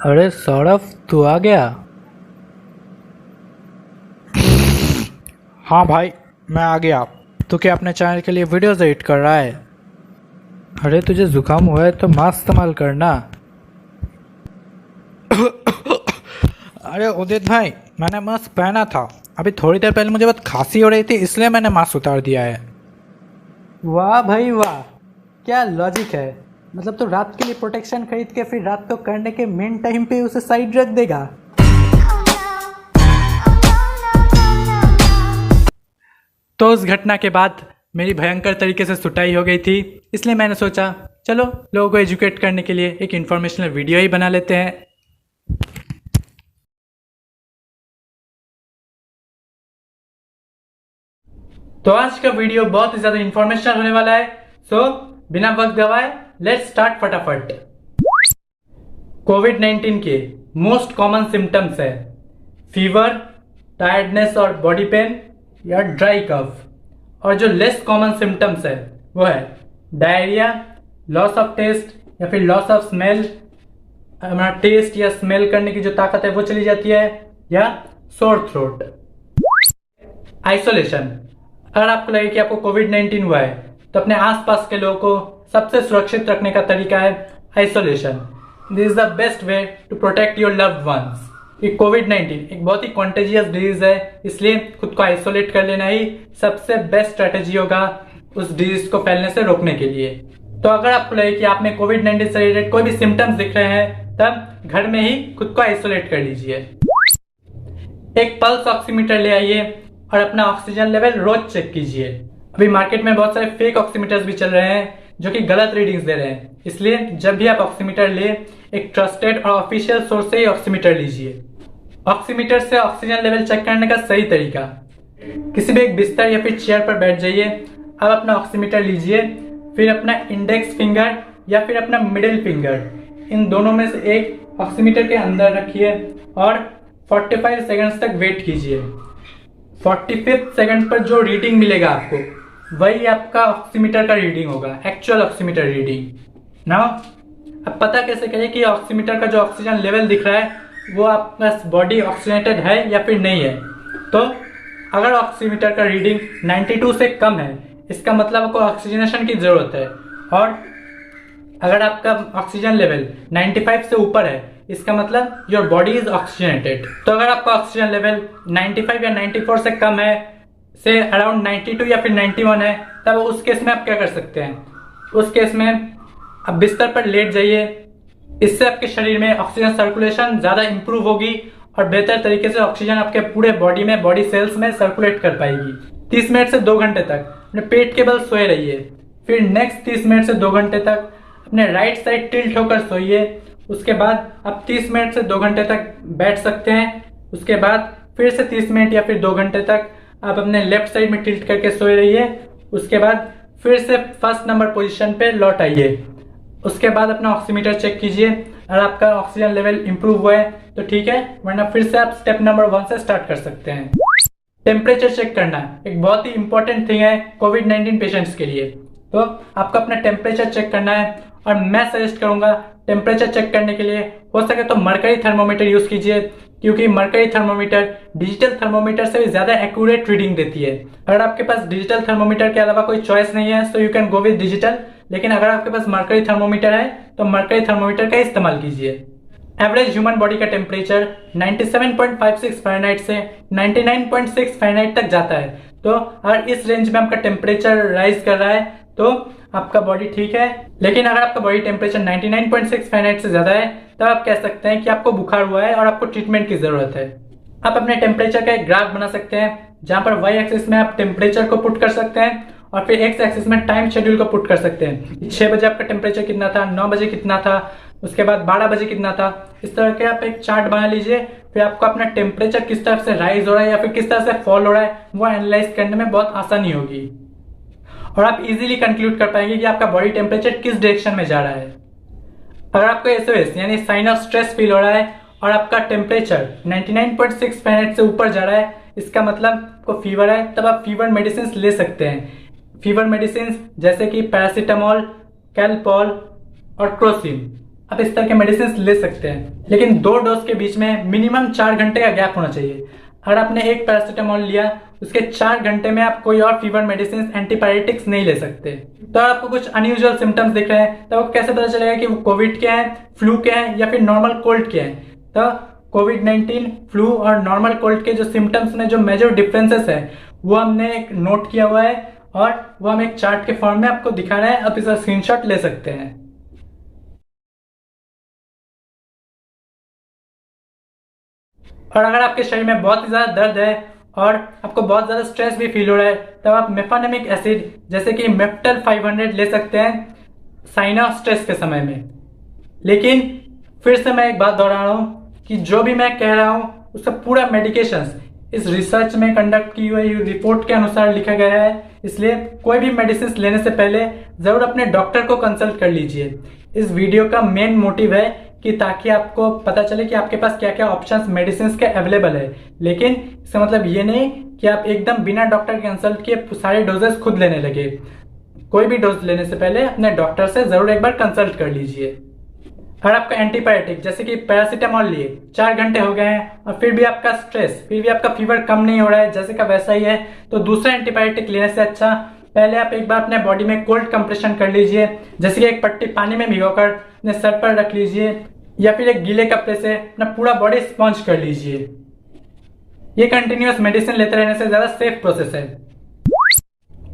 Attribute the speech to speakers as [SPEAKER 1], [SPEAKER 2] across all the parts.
[SPEAKER 1] अरे सौरभ, तू आ गया।
[SPEAKER 2] हाँ भाई, मैं आ गया। तू क्या अपने चैनल के लिए वीडियोस एडिट कर रहा है?
[SPEAKER 1] अरे तुझे जुकाम हुआ है तो मास्क इस्तेमाल करना।
[SPEAKER 2] अरे उदित भाई, मैंने मास्क पहना था। अभी थोड़ी देर पहले मुझे बहुत खांसी हो रही थी, इसलिए मैंने मास्क उतार दिया है।
[SPEAKER 1] वाह भाई वाह, क्या लॉजिक है। मतलब तू रात के लिए प्रोटेक्शन खरीद के फिर रात को करने के मेन टाइम पे उसे साइड रख देगा।
[SPEAKER 2] तो उस घटना के बाद मेरी भयंकर तरीके से सुटाई हो गई थी, इसलिए मैंने सोचा चलो लोगों को एजुकेट करने के लिए एक इन्फॉर्मेशनल वीडियो ही बना लेते हैं। तो आज का वीडियो बहुत ही ज़्यादा इन्फॉर्मेशनल होने वाला है। सो बिना वक्त गवाए लेट्स स्टार्ट फटाफट। कोविड-19 के मोस्ट कॉमन सिम्टम्स है फीवर, टायर्डनेस और बॉडी पेन या ड्राई कफ। और जो लेस कॉमन सिम्टम्स है वो है डायरिया, लॉस ऑफ टेस्ट या फिर लॉस ऑफ स्मेल। हमारा टेस्ट या स्मेल करने की जो ताकत है वो चली जाती है, या सोर थ्रोट। आइसोलेशन, अगर आपको लगे कि आपको कोविड-19 हुआ है तो अपने आसपास के लोगों को सबसे सुरक्षित रखने का तरीका है isolation. This is the best way to protect your loved ones. ये कोविड-19 एक बहुत ही कॉन्टेजियस डिजीज है, इसलिए खुद को आइसोलेट कर लेना ही सबसे बेस्ट स्ट्रेटेजी होगा उस डिजीज को फैलने से रोकने के लिए। तो अगर आपको लगे कि आप में कोविड-19 से रिलेटेड कोई भी सिम्टम्स दिख रहे हैं तब घर में ही खुद को आइसोलेट कर लीजिए। एक पल्स ऑक्सीमीटर ले आइए और अपना ऑक्सीजन लेवल रोज चेक कीजिए। अभी मार्केट में बहुत सारे फेक ऑक्सीमीटर्स भी चल रहे हैं जो कि गलत रीडिंग्स दे रहे हैं, इसलिए जब भी आप ऑक्सीमीटर ले एक ट्रस्टेड और ऑफिशियल सोर्स से ही ऑक्सीमीटर लीजिए। ऑक्सीमीटर से ऑक्सीजन लेवल चेक करने का सही तरीका, किसी भी एक बिस्तर या फिर चेयर पर बैठ जाइए। अब अपना ऑक्सीमीटर लीजिए, फिर अपना इंडेक्स फिंगर या फिर अपना मिडिल फिंगर, इन दोनों में से एक ऑक्सीमीटर के अंदर रखिए और 45 सेकंड्स तक वेट कीजिए। 45 सेकंड पर जो रीडिंग मिलेगा आपको वही आपका ऑक्सीमीटर का रीडिंग होगा, एक्चुअल ऑक्सीमीटर रीडिंग ना। अब पता कैसे करें कि ऑक्सीमीटर का जो ऑक्सीजन लेवल दिख रहा है वो आपका बॉडी ऑक्सीजनेटेड है या फिर नहीं है। तो अगर ऑक्सीमीटर का रीडिंग 92 से कम है इसका मतलब आपको ऑक्सीजनेशन की जरूरत है, और अगर आपका ऑक्सीजन लेवल 95 से ऊपर है इसका मतलब योर बॉडी इज ऑक्सीजनेटेड। तो अगर आपका ऑक्सीजन लेवल 95 या 94 से कम है, से अराउंड 92 या फिर 91 है, तब उस केस में आप क्या कर सकते हैं? उस केस में आप बिस्तर पर लेट जाइए। इससे आपके शरीर में ऑक्सीजन सर्कुलेशन ज़्यादा इंप्रूव होगी और बेहतर तरीके से ऑक्सीजन आपके पूरे बॉडी में, बॉडी सेल्स में सर्कुलेट कर पाएगी। 30 मिनट से 2 घंटे तक अपने पेट के बल सोए रहिए। फिर नेक्स्ट 30 मिनट से 2 घंटे तक अपने राइट साइड टिल्ट होकर सोइए। उसके बाद आप 30 मिनट से 2 घंटे तक बैठ सकते हैं। उसके बाद फिर से 30 मिनट या फिर 2 घंटे तक आप अपने लेफ्ट साइड में टिल्ट करके सोए रहिए। उसके बाद फिर से फर्स्ट नंबर पोजीशन पे लौट आइए। उसके बाद अपना ऑक्सीमीटर चेक कीजिए, अगर आपका ऑक्सीजन लेवल इंप्रूव हुआ है तो ठीक है, वरना फिर से आप स्टेप नंबर 1 से स्टार्ट कर सकते हैं। टेम्परेचर चेक करना एक बहुत ही इंपॉर्टेंट थिंग है कोविड-19 पेशेंट्स के लिए। तो आपको अपना टेम्परेचर चेक करना है और मैं सजेस्ट करूंगा टेम्परेचर चेक करने के लिए हो सके तो मरकरी थर्मोमीटर यूज कीजिए, क्योंकि मरकरी थर्मोमीटर डिजिटल थर्मोमीटर से भी ज्यादा एक्यूरेट रीडिंग देती है। अगर आपके पास डिजिटल थर्मोमीटर के अलावा कोई चॉइस नहीं है so you can go with digital, लेकिन अगर आपके पास मरकरी थर्मोमीटर है तो मरकरी थर्मोमीटर का इस्तेमाल कीजिए। एवरेज ह्यूमन बॉडी का टेम्परेचर 97.56 फ़ारेनहाइट से 99.6 फ़ारेनहाइट तक जाता है। तो अगर इस रेंज में आपका टेम्परेचर राइज कर रहा है तो आपका बॉडी ठीक है, लेकिन अगर आपका बॉडी टेम्परेचर 99.6 फ़ारेनहाइट से ज्यादा है तब आप कह सकते हैं कि आपको बुखार हुआ है और आपको ट्रीटमेंट की जरूरत है। आप अपने टेम्परेचर का एक ग्राफ बना सकते हैं जहां पर वाई एक्सिस में आप टेम्परेचर को पुट कर सकते हैं और फिर एक्स एक्सिस में टाइम शेड्यूल को पुट कर सकते हैं। 6 बजे आपका टेम्परेचर कितना था, 9 बजे कितना था, उसके बाद 12 बजे कितना था। इस तरह के आप एक चार्ट बना लीजिए। फिर आपको अपना टेम्परेचर किस तरह से राइज हो रहा है या फिर किस तरह से फॉल हो रहा है वो एनालाइज करने में बहुत आसानी होगी, और आप इजीली कंक्लूड कर पाएंगे कि आपका बॉडी टेम्परेचर किस डायरेक्शन में जा रहा है। अगर आपको एसओएस यानी साइन ऑफ स्ट्रेस फील हो रहा है और आपका टेम्परेचर 99.6 फ़ारेनहाइट से ऊपर जा रहा है, इसका मतलब आपको फीवर है, तब आप फीवर मेडिसिन ले सकते हैं। फीवर मेडिसिन जैसे कि पैरासीटामोल, कैलपॉल और क्रोसिन, आप इस तरह के मेडिसिन ले सकते हैं, लेकिन 2 डोज के बीच में मिनिमम 4 घंटे का गैप होना चाहिए। अगर आपने एक पैरासीटामोल लिया, उसके 4 घंटे में आप कोई और फीवर मेडिसिन एंटीबायोटिक्स नहीं ले सकते। तो आपको कुछ अनयूजुअल सिम्टम्स दिख रहे हैं तो आपको कैसे पता चलेगा कि वो कोविड के हैं, फ्लू के हैं या फिर नॉर्मल कोल्ड के हैं? तो कोविड-19, फ्लू और नॉर्मल कोल्ड के जो सिम्टम्स में जो मेजर डिफरेंसेस है वो हमने एक नोट किया हुआ है और वो हम एक चार्ट के फॉर्म में आपको दिखा रहे हैं। आप इसका स्क्रीनशॉट ले सकते हैं। और अगर आपके शरीर में बहुत ही ज्यादा दर्द है और आपको बहुत ज्यादा स्ट्रेस भी फील हो रहा है तब आप मेफानेमिक एसिड जैसे कि मेफ्टल 500 ले सकते हैं साइन ऑफ स्ट्रेस के समय में। लेकिन फिर से मैं एक बात दोहरा रहा हूँ कि जो भी मैं कह रहा हूँ उसका पूरा मेडिकेशंस इस रिसर्च में कंडक्ट की हुई रिपोर्ट के अनुसार लिखा गया है, इसलिए कोई भी मेडिसिन लेने से पहले जरूर अपने डॉक्टर को कंसल्ट कर लीजिए। इस वीडियो का मेन मोटिव है कि ताकि आपको पता चले कि आपके पास क्या क्या ऑप्शंस मेडिसिन के अवेलेबल है, लेकिन इसका मतलब ये नहीं कि आप एकदम बिना डॉक्टर के कंसल्ट किए सारे डोजेस खुद लेने लगे। कोई भी डोज लेने से पहले अपने डॉक्टर से जरूर एक बार कंसल्ट कर लीजिए। अगर आपका एंटीबायोटिक जैसे कि पैरासीटामोल लिए 4 घंटे हो गए हैं और फिर भी आपका स्ट्रेस, फिर भी आपका फीवर कम नहीं हो रहा है, जैसे का वैसा ही है, तो दूसरा एंटीबायोटिक लेने से अच्छा पहले आप एक बार अपने बॉडी में कोल्ड कंप्रेशन कर लीजिए। जैसे कि एक पट्टी पानी में भिगोकर अपने सर पर रख लीजिए या फिर एक गीले कपड़े से अपना पूरा बॉडी स्पॉन्ज कर लीजिए। ये कंटिन्यूअस मेडिसिन लेते रहने से ज्यादा सेफ प्रोसेस है।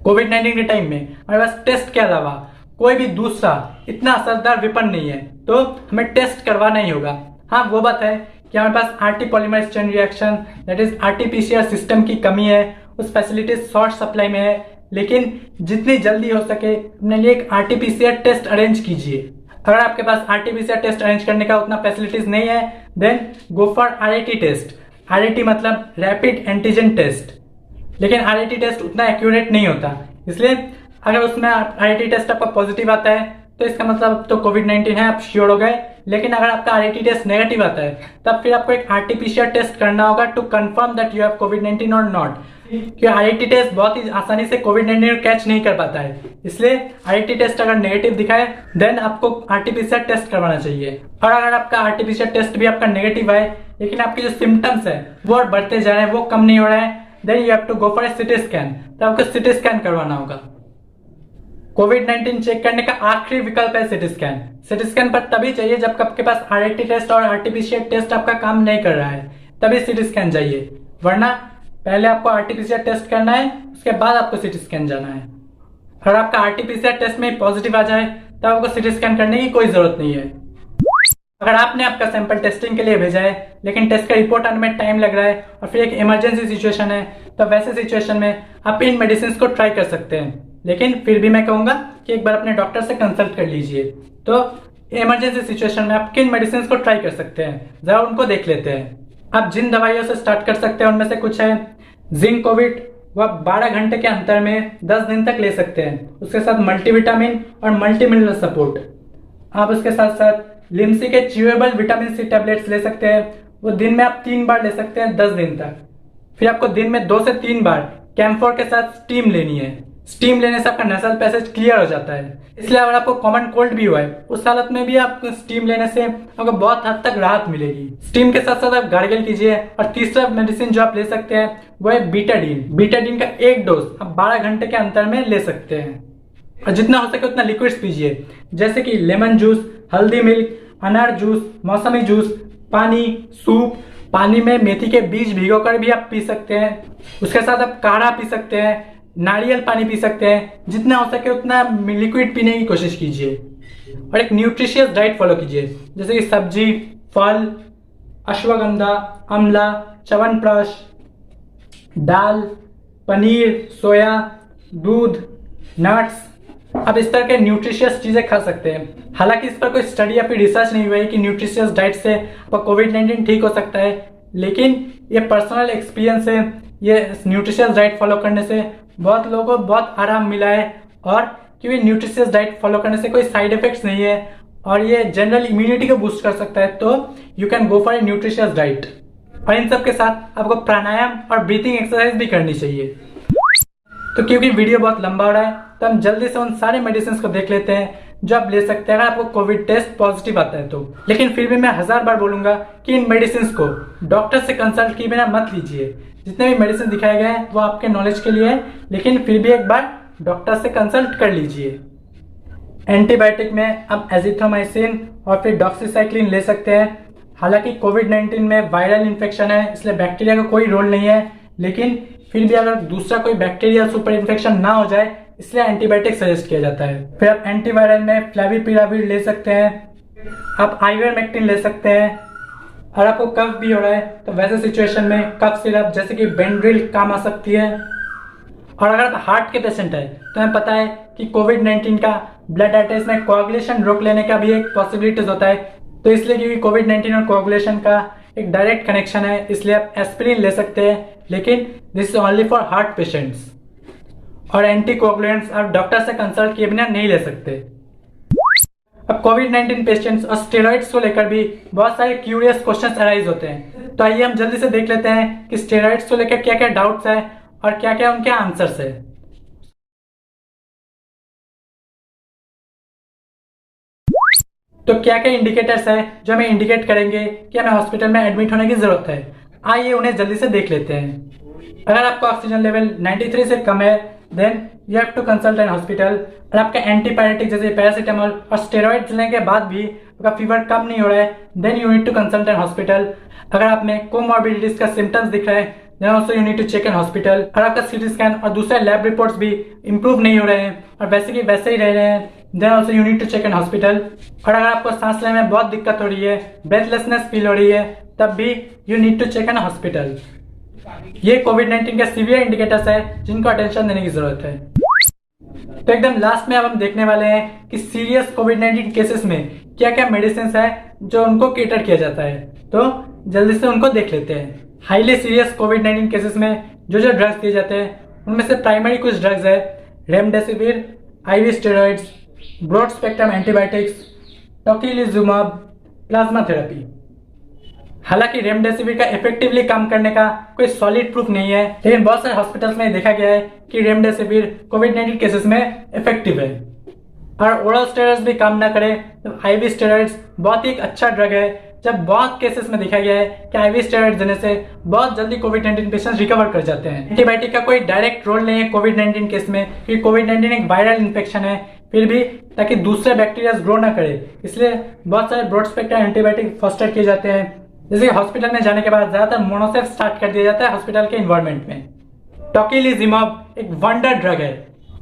[SPEAKER 2] कोविड-19 के टाइम में हमारे पास टेस्ट के अलावा कोई भी दूसरा इतना असरदार विपन नहीं है, तो हमें टेस्ट करवाना ही होगा। हाँ, वो बात है कि हमारे पास RT polymerase chain reaction that is RTPCR system की कमी है, उस फैसिलिटीज शॉर्ट सप्लाई में है, लेकिन जितनी जल्दी हो सके अपने लिए एक आरटीपीसीआर टेस्ट अरेंज कीजिए। अगर आपके पास आरटीपीसीआर टेस्ट अरेंज करने का उतना फैसिलिटीज नहीं है then go for RIT test. RIT मतलब रैपिड एंटीजन टेस्ट, लेकिन आरआईटी टेस्ट उतना एक्यूरेट नहीं होता, इसलिए अगर उसमें आरआईटी टेस्ट आपका पॉजिटिव आता है तो इसका मतलब तो कोविड-19 है, आप श्योर हो गए। लेकिन अगर आपका आरआईटी टेस्ट नेगेटिव आता है तब फिर आपको एक आरटीपीसीआर टेस्ट करना होगा to confirm that you have कोविड-19 और नॉट, क्योंकि आरआईटी टेस्ट बहुत ही आसानी से कोविड-19 को कैच नहीं कर पाता है। इसलिए आरआईटी टेस्ट अगर नेगेटिव दिखाए देन आपको आरटीपीसीआर टेस्ट करवाना चाहिए। और अगर आपका आरटीपीसीआर टेस्ट भी आपका नेगेटिव है लेकिन आपके जो सिम्टम्स है वो और बढ़ते जा रहे हैं, वो कम नहीं हो रहा है, then you have to go for a CT scan. तो आपको सिटी स्कैन करवाना होगा। कोविड-19 चेक करने का आखिरी विकल्प है सिटी स्कैन। सिटी स्कैन पर तभी चाहिए जब आपके पास आरआईटी टेस्ट और आरटीपीसीआर टेस्ट आपका काम नहीं कर रहा है, तभी सिटी स्कैन जाइए, वरना पहले आपको आरटीपीसीआर टेस्ट करना है, उसके बाद आपको सिटी स्कैन जाना है। अगर आपका आरटीपीसीआर टेस्ट में पॉजिटिव आ जाए तब आपको सिटी स्कैन करने की कोई जरूरत नहीं है। अगर आपने आपका सैंपल टेस्टिंग के लिए भेजा है लेकिन टेस्ट का रिपोर्ट आने में टाइम लग रहा है और फिर एक इमरजेंसी सिचुएशन है, तो वैसे सिचुएशन में आप इन मेडिसिन को ट्राई कर सकते हैं, लेकिन फिर भी मैं कहूंगा कि एक बार अपने डॉक्टर से कंसल्ट कर लीजिए। तो इमरजेंसी सिचुएशन में आप किन मेडिसिन को ट्राई कर सकते हैं, जरा उनको देख लेते हैं। आप जिन दवाइयों से स्टार्ट कर सकते हैं उनमें से कुछ है जिंक कोविड, वो आप 12 घंटे के अंतर में 10 दिन तक ले सकते हैं। उसके साथ मल्टीविटामिन और मल्टीमिनरल सपोर्ट। आप उसके साथ साथ लिम्सी के च्यूएबल विटामिन सी टैबलेट्स ले सकते हैं, वो दिन में आप 3 बार ले सकते हैं 10 दिन तक। फिर आपको दिन में 2 से 3 बार कैम्फोर के साथ स्टीम लेनी है। स्टीम लेने से आपका नसल पैसेज क्लियर हो जाता है, इसलिए अगर आपको कॉमन कोल्ड भी हुआ है उस हालत में भी आपको स्टीम लेने से आपको बहुत हद तक राहत मिलेगी। स्टीम के साथ साथ आप गार्गल कीजिए। और तीसरा मेडिसिन जो आप ले सकते हैं वो है बीटाडीन। बीटाडीन का 1 डोज आप 12 घंटे के अंतर में ले सकते हैं और जितना हो सके उतना लिक्विड्स पीजिए, जैसे कि लेमन जूस, हल्दी मिल्क, अनार जूस, मौसमी जूस, पानी, सूप, पानी में मेथी के बीज भिगोकर भी आप पी सकते हैं। उसके साथ आप काढ़ा पी सकते हैं, नारियल पानी पी सकते हैं। जितना हो सके उतना लिक्विड पीने की कोशिश कीजिए और एक न्यूट्रिशियस डाइट फॉलो कीजिए, जैसे कि सब्जी, फल, अश्वगंधा, आंवला, च्यवनप्राश, दाल, पनीर, सोया, दूध, नट्स। आप इस तरह के न्यूट्रिशियस चीजें खा सकते हैं। हालांकि इस पर कोई स्टडी या फिर रिसर्च नहीं हुआ है कि न्यूट्रिशियस डाइट से आपका कोविड-19 ठीक हो सकता है, लेकिन ये पर्सनल एक्सपीरियंस है। ये न्यूट्रिशियस डाइट फॉलो करने से बहुत लोगों को बहुत आराम मिला है, और क्योंकि न्यूट्रिशियस डाइट फॉलो करने से कोई साइड इफेक्ट्स नहीं है और ये जनरल इम्यूनिटी को बूस्ट कर सकता है, तो you can go for A nutritious diet. और इन सब के साथ आपको प्राणायाम और ब्रीथिंग एक्सरसाइज भी करनी चाहिए। तो क्योंकि वीडियो बहुत लंबा हो रहा है तो हम जल्दी से उन सारे मेडिसिन को देख लेते हैं जो आप ले सकते हैं अगर आपको कोविड टेस्ट पॉजिटिव आता है तो। लेकिन फिर भी मैं 1000 बार बोलूंगा कि इन मेडिसिन को डॉक्टर से कंसल्ट किए बिना मत लीजिए। जितने भी मेडिसिन दिखाए गए हैं वो आपके नॉलेज के लिए है, लेकिन फिर भी एक बार डॉक्टर से कंसल्ट कर लीजिए। एंटीबायोटिक में आप एजिथ्रोमाइसिन और फिर डॉक्सीसाइक्लिन ले सकते हैं। हालांकि कोविड-19 में वायरल इन्फेक्शन है, इसलिए बैक्टीरिया का कोई रोल नहीं है, लेकिन फिर भी अगर दूसरा कोई बैक्टीरिया सुपर इन्फेक्शन ना हो जाए इसलिए एंटीबायोटिक सजेस्ट किया जाता है। फिर आप एंटीवायरल में फ्लेविपिराविर ले सकते हैं, आप आइवरमेक्टिन ले सकते हैं। अगर आपको कफ भी हो रहा है तो वैसे सिचुएशन में कफ सिरप जैसे कि बेंड्रिल काम आ सकती है। और अगर आप हार्ट के पेशेंट है तो हमें पता है कि कोविड-19 का ब्लड आर्टरीज में कोआगुलेशन रोक लेने का भी एक पॉसिबिलिटीज होता है, तो इसलिए क्योंकि कोविड-19 और कोआगुलेशन का एक डायरेक्ट कनेक्शन है इसलिए आप एस्पिरिन ले सकते हैं, लेकिन this is only for heart patients. और एंटीकोगुलेंट्स आप डॉक्टर से कंसल्ट किए बिना नहीं ले सकते। अब कोविड-19 पेशेंट्स और स्टेरॉइड्स को लेकर भी बहुत सारे क्यूरियस क्वेश्चंस अराइज होते हैं, तो आइए हम जल्दी से देख लेते हैं कि स्टेरॉइड्स को लेकर क्या क्या डाउट्स है और क्या क्या उनके आंसर्स है। तो क्या क्या इंडिकेटर्स है जो हमें इंडिकेट करेंगे कि हमें हॉस्पिटल में एडमिट होने की जरूरत है, आइए उन्हें जल्दी से देख लेते हैं। अगर आपका ऑक्सीजन लेवल 93 से कम है then you have to consult an hospital. और आपका एंटीबायोटिक जैसे पैरासीटामोल और स्टेरॉइड्स लेने के बाद भी आपका फीवर कम नहीं हो रहा है then you need to consult an hospital. अगर आप में कोमॉर्बिडिटीज का सिम्टम्स दिख रहा है then also you need to check an hospital. अगर आपका सीटी स्कैन और दूसरे लैब रिपोर्ट्स भी इंप्रूव नहीं हो रहे हैं और वैसे की वैसे ही रह रहे हैं then also you need to check an hospital. और अगर आपको सांस लेने में बहुत दिक्कत हो रही है, ब्रेथलेसनेस फील हो रही है, तब भी you need to check an hospital. ये कोविड-19 के सीवियर इंडिकेटर्स है जिनको अटेंशन देने की जरूरत है। तो एकदम लास्ट में अब हम देखने वाले हैं कि सीरियस कोविड-19 केसेस में क्या क्या मेडिसिन है जो उनको केटर किया जाता है, तो जल्दी से उनको देख लेते हैं। हाईली सीरियस कोविड-19 केसेस में जो जो ड्रग्स दिए जाते हैं उनमें से प्राइमरी कुछ ड्रग्स है remdesivir, IV steroids, broad spectrum antibiotics, tocilizumab, plasma therapy. हालांकि रेमडेसिविर का इफेक्टिवली काम करने का कोई सॉलिड प्रूफ नहीं है, लेकिन बहुत सारे हॉस्पिटल्स में देखा गया है कि रेमडेसिविर कोविड-19 केसेस में इफेक्टिव है। और ओरल स्टेरॉइड्स भी काम ना करे तो आईवी स्टेरॉइड्स बहुत ही एक अच्छा ड्रग है। जब बहुत केसेस में देखा गया है कि आईवी स्टेरॉइड्स देने से बहुत जल्दी कोविड-19 पेशेंट्स रिकवर कर जाते हैं। एंटीबायोटिक का कोई डायरेक्ट रोल नहीं है कोविड-19 केस में, क्योंकि कोविड-19 एक वायरल इन्फेक्शन है, फिर भी ताकि दूसरे बैक्टीरिया ग्रो ना करे इसलिए बहुत सारे ब्रॉड स्पेक्ट्रम एंटीबायोटिक फॉस्टर किए जाते हैं। जैसे हॉस्पिटल में जाने के बाद ज्यादातर मोनोसेफ स्टार्ट कर दिया जाता है हॉस्पिटल के इन्वायरमेंट में। टोकिलिजुमाब एक वंडर ड्रग है।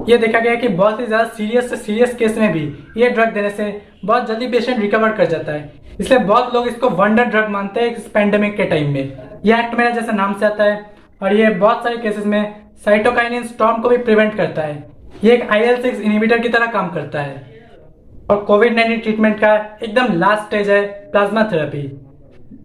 [SPEAKER 2] ये देखा गया है कि बहुत ही ज्यादा सीरियस से सीरियस केस में भी ये ड्रग देने से बहुत जल्दी पेशेंट रिकवर कर जाता है, इसलिए बहुत लोग इसको वंडर ड्रग मानते हैं इस पेंडेमिक के टाइम में। यह एक्ट मेरा जैसे नाम से आता है और ये बहुत सारे केसेस में साइटोकाइनिन स्टॉर्म को भी प्रिवेंट करता है। ये एक IL-6 इनहिबिटर की तरह काम करता है। और कोविड-19 ट्रीटमेंट का एकदम लास्ट स्टेज है प्लाज्मा थेरेपी,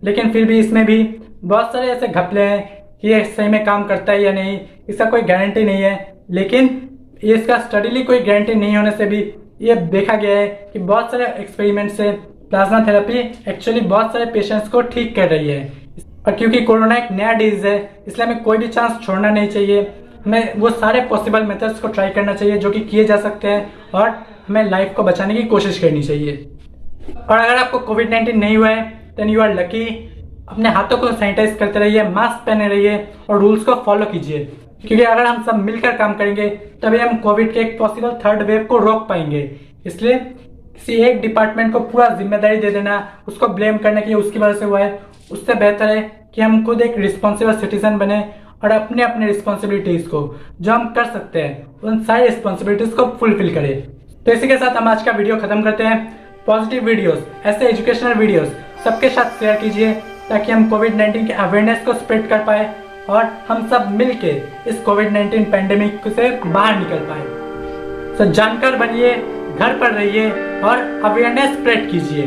[SPEAKER 2] लेकिन फिर भी इसमें भी बहुत सारे ऐसे घपले हैं कि ये सही में काम करता है या नहीं, इसका कोई गारंटी नहीं है। लेकिन ये इसका स्टडीली कोई गारंटी नहीं होने से भी ये देखा गया है कि बहुत सारे एक्सपेरिमेंट से प्लाज्मा थेरेपी एक्चुअली बहुत सारे पेशेंट्स को ठीक कर रही है। और क्योंकि कोरोना एक नया डिजीज है इसलिए हमें कोई भी चांस छोड़ना नहीं चाहिए। हमें वो सारे पॉसिबल मेथड्स को ट्राई करना चाहिए जो कि किए जा सकते हैं और हमें लाइफ को बचाने की कोशिश करनी चाहिए। और अगर आपको कोविड-19 नहीं हुआ है देन यू आर लकी। अपने हाथों को सैनिटाइज करते रहिए, मास्क पहने रहिए और रूल्स को फॉलो कीजिए, क्योंकि अगर हम सब मिलकर काम करेंगे तभी हम कोविड के एक पॉसिबल थर्ड वेव को रोक पाएंगे। इसलिए किसी एक डिपार्टमेंट को पूरा जिम्मेदारी दे देना, उसको ब्लेम करने की उसकी वजह से हुआ है, उससे बेहतर है कि हम खुद एक रिस्पॉन्सिबल सिटीजन बने और अपने अपने रिस्पॉन्सिबिलिटीज को जो हम कर सकते हैं उन सारी रिस्पॉन्सिबिलिटीज को फुलफिल करें। तो इसी के साथ हम आज का वीडियो खत्म करते हैं। पॉजिटिव वीडियोस, ऐसे एजुकेशनल वीडियोस सबके साथ शेयर कीजिए ताकि हम कोविड-19 के अवेयरनेस को स्प्रेड कर पाए और हम सब मिलके इस कोविड-19 पैंडेमिक से बाहर निकल पाए। तो जानकार बनिए, घर पर रहिए और अवेयरनेस स्प्रेड कीजिए।